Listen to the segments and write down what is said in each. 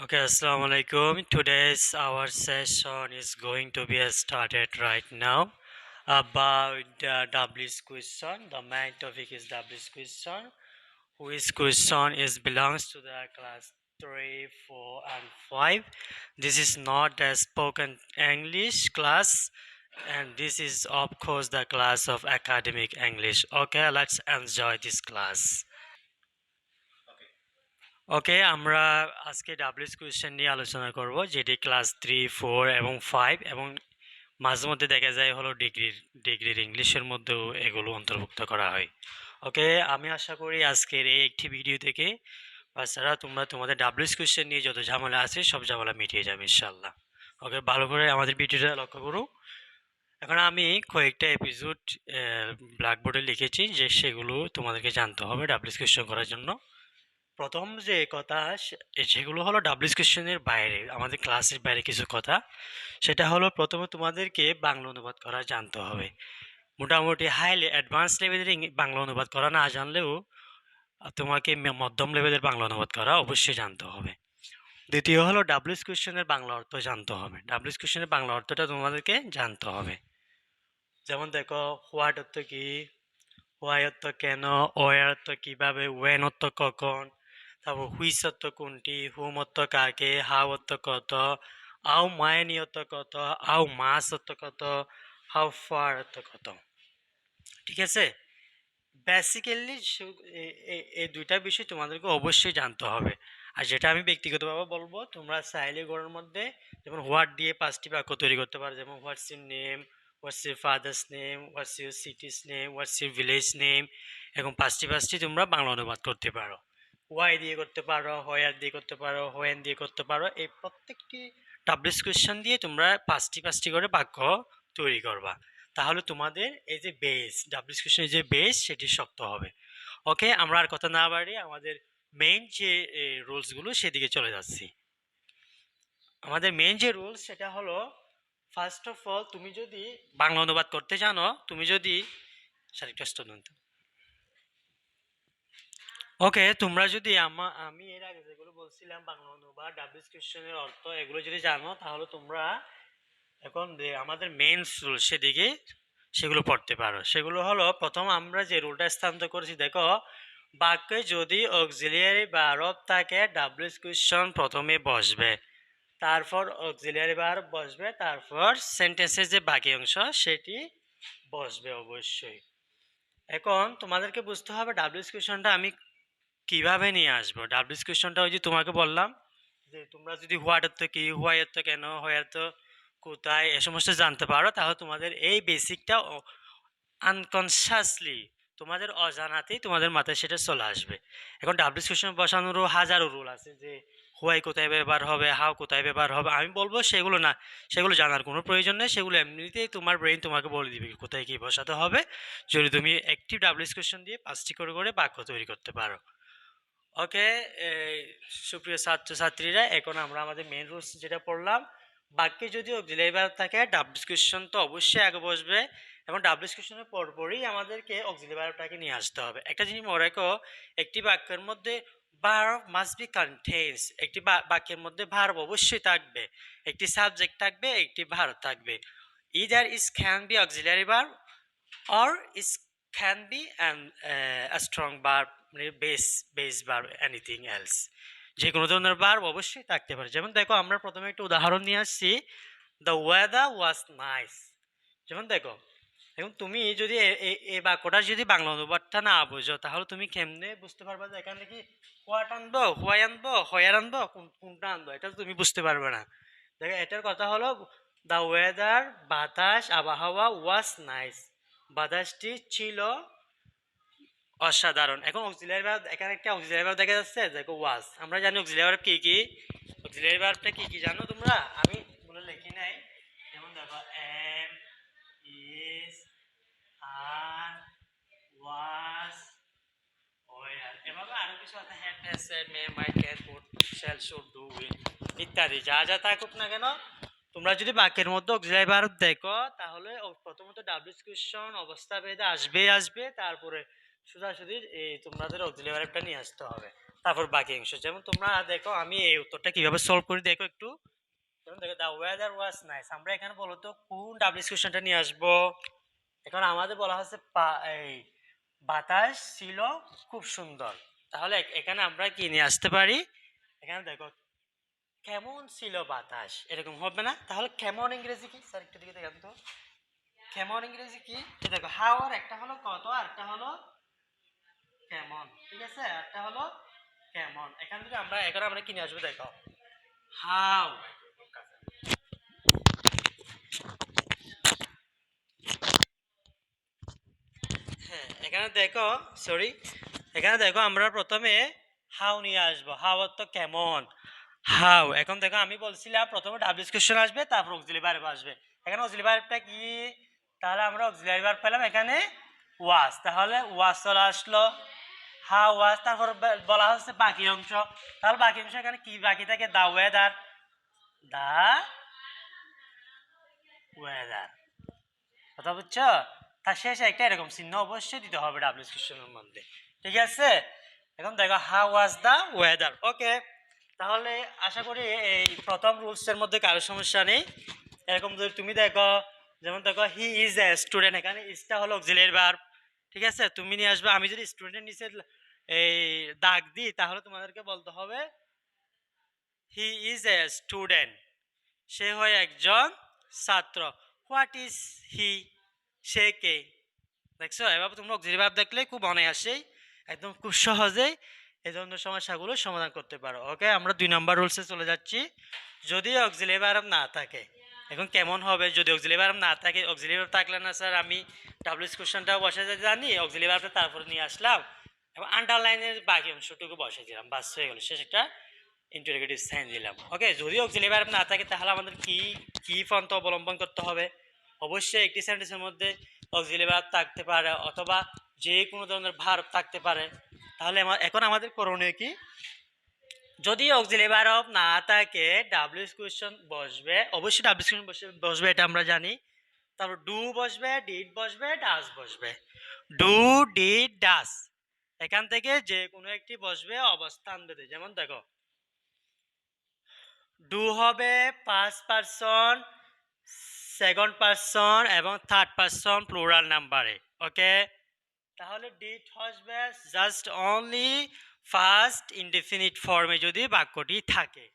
Okay, Assalamu alaikum. Today's our session is going to be started right now about the W's question. The main topic is W's question. Which question is belongs to the class 3, 4, and 5. This is not a spoken English class, and this is of course the class of academic English. Okay, let's enjoy this class. ওকে, আমরা আজকে WS question নিয়ে আলোচনা করব, যেটি class 3, 4 এবং 5 এবং মাঝে মধ্যে দেখা যায় হলো ডিগ্রির ইংলিশের মধ্যেও এগুলো অন্তর্ভুক্ত করা হয়। ওকে, আমি আশা করি আজকের এই একটি ভিডিও থেকে বাচ্চারা তোমরা তোমাদের ডাব্লিউএস কোয়েশ্চেন নিয়ে যত ঝামেলা আছে সব ঝামেলা মিটিয়ে যাবে ইনশাল্লাহ। ওকে, ভালো করে আমাদের ভিডিওটা লক্ষ্য করো। এখন আমি কয়েকটা এপিসোড ব্ল্যাকবোর্ডে লিখেছি যে সেগুলো তোমাদেরকে জানতে হবে ডাব্লিউএস কোয়েশ্চেন করার জন্য। প্রথম যে কথা সেগুলো হলো ডাব্লিউএস কোয়েশ্চেনের বাইরে, আমাদের ক্লাসের বাইরে কিছু কথা। সেটা হলো প্রথমে তোমাদেরকে বাংলা অনুবাদ করা জানতে হবে। মোটামুটি হাইলি অ্যাডভান্স লেভেলের বাংলা অনুবাদ করা না জানলেও তোমাকে মধ্যম লেভেলের বাংলা অনুবাদ করা অবশ্যই জানতে হবে। দ্বিতীয় হলো ডাব্লিউএস কোয়েশ্চেনের বাংলা অর্থ জানতে হবে। ডাব্লিউএস কোয়েশ্চেনের বাংলা অর্থটা তোমাদেরকে জানতে হবে। যেমন দেখো, হোয়াট অর্থ কি, হোয়াই অর্থ কেন, ওয়ার অর্থ কিভাবে, ওয়েন অর্থ কখন, তারপর হুইচ অর্থ কোনটি, হুম অর্থ কাকে, হাউ অর্থ কত, আও মায়নি অর্থ কত, আও মাস অর্থ কত, হাউ ফার অর্থ কত। ঠিক আছে, বেসিক্যালি এই দুইটা বিষয় তোমাদেরকে অবশ্যই জানতে হবে। আর যেটা আমি ব্যক্তিগতভাবে বলবো, তোমরা চাইলে ঘরের মধ্যে যেমন হোয়াট দিয়ে 5টি বাক্য তৈরি করতে পারো। যেমন what's your name, what's your father's name, what's your cities name, what's your village name, এবং 5টি তোমরা বাংলা অনুবাদ করতে পারো। ওয়াই দিয়ে করতে পারো, হোয়ার দিয়ে করতে পারো, হোয়েন দিয়ে করতে পারো। এই প্রত্যেকটি ডাব্লিউএস কোয়েশ্চেন দিয়ে তোমরা 5টি করে বাক্য তৈরি করবা। তাহলে তোমাদের এই যে বেস, ডাব্লিউএস কোয়েশ্চেনের যে বেস, সেটি শক্ত হবে। ওকে, আমরা আর কথা না বাড়িয়ে আমাদের মেইন যে রুলসগুলো সেদিকে চলে যাচ্ছি। আমাদের মেইন যে রুলস সেটা হলো, ফার্স্ট অফ অল তুমি যদি বাংলা অনুবাদ করতে জানো, তুমি যদি ওকে, তোমরা যদি আমি এর আগে যেগুলো বলছিলাম বাংলা অনুবাদ, ডাব্লিউএস কোয়েশ্চেনের অর্থ, এগুলো যদি জানো, তাহলে তোমরা এখন আমাদের মেইন রুল সেদিকে সেগুলো পড়তে পারো। সেগুলো হলো, প্রথম আমরা যে রুলটা স্থানান্তর করেছি, দেখো, বাক্যে যদি অক্সিলিয়ারি ভার্ব থাকে, ডাব্লিউএস কোয়েশ্চন প্রথমে বসবে, তারপর অক্সিলিয়ারি ভার্ব বসবে, তারপর সেন্টেন্সের যে বাকি অংশ সেটি বসবে অবশ্যই। এখন তোমাদেরকে বুঝতে হবে ডাব্লিউএস কোয়েশ্চনটা আমি কিভাবে নিয়ে আসবো। ডাব্লিউএস কোয়েশ্চনটা ওই যে তোমাকে বললাম যে তোমরা যদি হোয়াট অর্থ কি, হোয়াই অর্থ কেন, হোয়াই অর্থ কোথায়, এ সমস্ত জানতে পারো, তাহলে তোমাদের এই বেসিকটা আনকনসিয়াসলি, তোমাদের অজানাতেই তোমাদের মাথায় সেটা চলে আসবে। এখন ডাব্লিউএস কোয়েশ্চন বসানোরও হাজারো রুল আছে, যে হোয়াই কোথায় ব্যবহার হবে, হাউ কোথায় ব্যবহার হবে। আমি বলবো সেগুলো না, সেগুলো জানার কোনো প্রয়োজন নেই। সেগুলো এমনিতেই তোমার ব্রেইন তোমাকে বলে দিবে কোথায় কি বসাতে হবে, যদি তুমি একটি ডাব্লিউএস কোয়েশ্চন দিয়ে 5টি করে বাক্য তৈরি করতে পারো। ওকে, সুপ্রিয় ছাত্রছাত্রীরা, এখন আমরা আমাদের মেইন রুলস যেটা পড়লাম, বাক্যে যদি অক্সিলারি ভার্ব থাকে, ডাব্লিউএস কোয়েশ্চন তো অবশ্যই আগে বসবে, এবং ডাব্লিউএস কোয়েশ্চনের পরপরই আমাদেরকে অক্সিলারি ভার্বটাকে নিয়ে আসতে হবে। একটা জিনিস মনে রাখো, একটি বাক্যের মধ্যে ভার্ব মাস্ট বি কন্টেইনস, একটি বাক্যের মধ্যে ভার্ব অবশ্যই থাকবে, একটি সাবজেক্ট থাকবে, একটি ভার্ব থাকবে। Either is can be auxiliary verb or it can be a strong verb, base verb, anything else। যে কোনো ধরনের ভার্ব অবশ্যই থাকতে পারে। যেমন দেখো, আমরা প্রথমে একটা উদাহরণ নিয়ে আসছি, দ্য ওয়েদার ওয়াজ নাইস। যেমন দেখো, এখন তুমি যদি এই বাক্যটার যদি বাংলা অনুবাদটা না বোঝো, তাহলে তুমি কেমনে বুঝতে পারবে যে এখানে কি হোয়াট আনবো, হোয়াই আনবো, হোয়ার আনবো, কোনটা আনবো, এটা তুমি বুঝতে পারবে না। দেখো, এটার কথা হলো দ্য ওয়েদার, বাতাস, আবহাওয়া, ওয়াজ নাইস, বাতাসটি ছিল অসাধারণ। এখন অক্সিলিয়ারি ভার্ব, এখানে একটা অক্সিলিয়ারি ভার্ব দেখা যাচ্ছে, দেখো ওয়াজ। আমরা জানি অক্সিলিয়ারি ভার্ব কি কি, অক্সিলিয়ারি ভার্বটা কি কি জানো তোমরা? আমি বলে লিখি নাই। যেমন দেখো, am, is, are, was, were, এভাবে আরো কিছু আছে, had, has, said, may, might, can, could, shall, should, do, will ইত্যাদি। যা যা থাকুক না কেন, তোমরা যদি বাক্যের মধ্যে অক্সিলারি ভার্ব দেখো, তাহলে প্রথমত ডাব্লিউএস কোয়েশ্চন অবস্থা ভেদে আসবে, তারপরে সোজাসুজি এই তোমাদের অক্সিলারি ভার্বটা নিয়ে আসতে হবে। তারপর বাকি অংশ। যেমন তোমরা দেখো আমি এই উত্তরটা কিভাবে সলভ করি দেখো একটু। যেমন দেখো দ্য ওয়েদার ওয়াজ নাইস। আমরা এখানে বলো তো কোন ডাব্লিউএস কোশ্চেনটা নিয়ে আসবো। এখন আমাদের বলা হচ্ছে এই বাতাস ছিল খুব সুন্দর। তাহলে এখানে আমরা কি নিয়ে আসতে পারি? এখানে দেখো কেমন ছিল বাতাস, এরকম হবে না? তাহলে কেমন ইংরেজি কি স্যার একটু দিকে দেখান তো। কেমন ইংরেজি কি? দেখো হাউ আর একটা হলো কত আর একটা হলো কেমন, ঠিক আছে? একটা হলো কেমন। এখান থেকে আমরা এখন আমরা কি নিয়ে আসবো দেখো হাউ। হ্যাঁ এখানে দেখো, সরি, এখানে দেখো আমরা প্রথমে হাউ নিয়ে আসবো। হাউ তো কেমন, হাউ। এখন দেখো আমি বলছিলাম প্রথমে ডাব্লিউএস কোশ্চেন আসবে তারপর অক্সিলারি ভার্ব আসবে। এখানে অক্সিলারি ভার্বটা কি? তাহলে আমরা অক্সিলারি ভার্ব পেলাম এখানে ওয়াজ। তাহলে ওয়াজ চলে আসলো, হাউ ওয়াজ। তারপর বলা হচ্ছে বাকি অংশ। তাহলে বাকি অংশ এখানে কি বাকি থাকে? The weather, the weather. কথা বুঝছো? তার শেষে একটা এরকম চিহ্ন অবশ্যই দিতে হবে ডাব্লিউএস কোশ্চেনের মধ্যে, ঠিক আছে? এখন দেখো হাউ ওয়াজ দা ওয়েদার। ওকে, তাহলে আশা করি এই প্রথম রুলসের মধ্যে কারো সমস্যা নেই। এরকম যদি তুমি দেখো, যেমন দেখো হি ইজ এ স্টুডেন্ট, এখানে ইজটা হলো অক্সিলারি ভার্ব, ঠিক আছে? তুমি নিয়ে আসবে। আমি যদি স্টুডেন্ট নিচে এই দাগ দিই তাহলে তোমাদেরকে বলতে হবে হি ইজ এ স্টুডেন্ট, সে হয় একজন ছাত্র। হোয়াট ইজ হি, সে কে? দেখছো, এবার তোমরা অক্সিলারি ভার্ব দেখলে খুব অনায়াসেই একদম খুব সহজেই এই ধরনের সমস্যাগুলো সমাধান করতে পারো। ওকে, আমরা 2 নম্বর রুলসে চলে যাচ্ছি। যদি অক্সিলারি ভার্ব না থাকে, এখন কেমন হবে যদি অক্সিলারি ভার্ব না থাকে? অক্সিলারি ভার্ব থাকলে না স্যার আমি ডাব্লিউএস কোশ্চেনটাও বসে জানি, অক্সিলারি ভার্বটা তারপরে নিয়ে আসলাম এবং আন্ডারলাইনের বাকি অংশটুকু বসে দিলাম, বাস হয়ে গেল, শেষ একটা ইন্টারোগেটিভ সাইন দিলাম। ওকে, যদি অক্সিলারি ভার্ব না থাকে তাহলে আমাদের কি কি পন্থা অবলম্বন করতে হবে? অবশ্যই একটি সেন্টেন্সের মধ্যে অক্সিলারি ভার্ব থাকতে পারে অথবা যে কোনো ধরনের ভার্ব থাকতে পারে। তাহলে এখন আমাদের করণীয় কি? যদি অক্সিলারি ভার্ব না থাকে ডাব্লিউএস কোশ্চেন বসবে, অবশ্যই ডাব্লিউএস কোশ্চেন বসবে, এটা আমরা জানি। তারপর ডু বসবে, ডিড বসবে, ডাস বসবে। ডু, ডিড, ডাস, এখান থেকে যে কোনো একটি বসবে অবস্থান ভেদে। যেমন দেখো ডু হবে ফার্স্ট পারসন, সেকেন্ড পারসন এবং থার্ড পারসন প্লুরাল নাম্বারে। ওকে, তাহলে ডিড আসবে জাস্ট অনলি ফার্স্ট ইনডেফিনিট ফর্মে যদি বাক্যটি থাকে।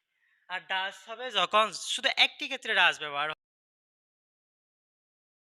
আর ডাস হবে যখন শুধু একটি ক্ষেত্রে ডাস ব্যবহার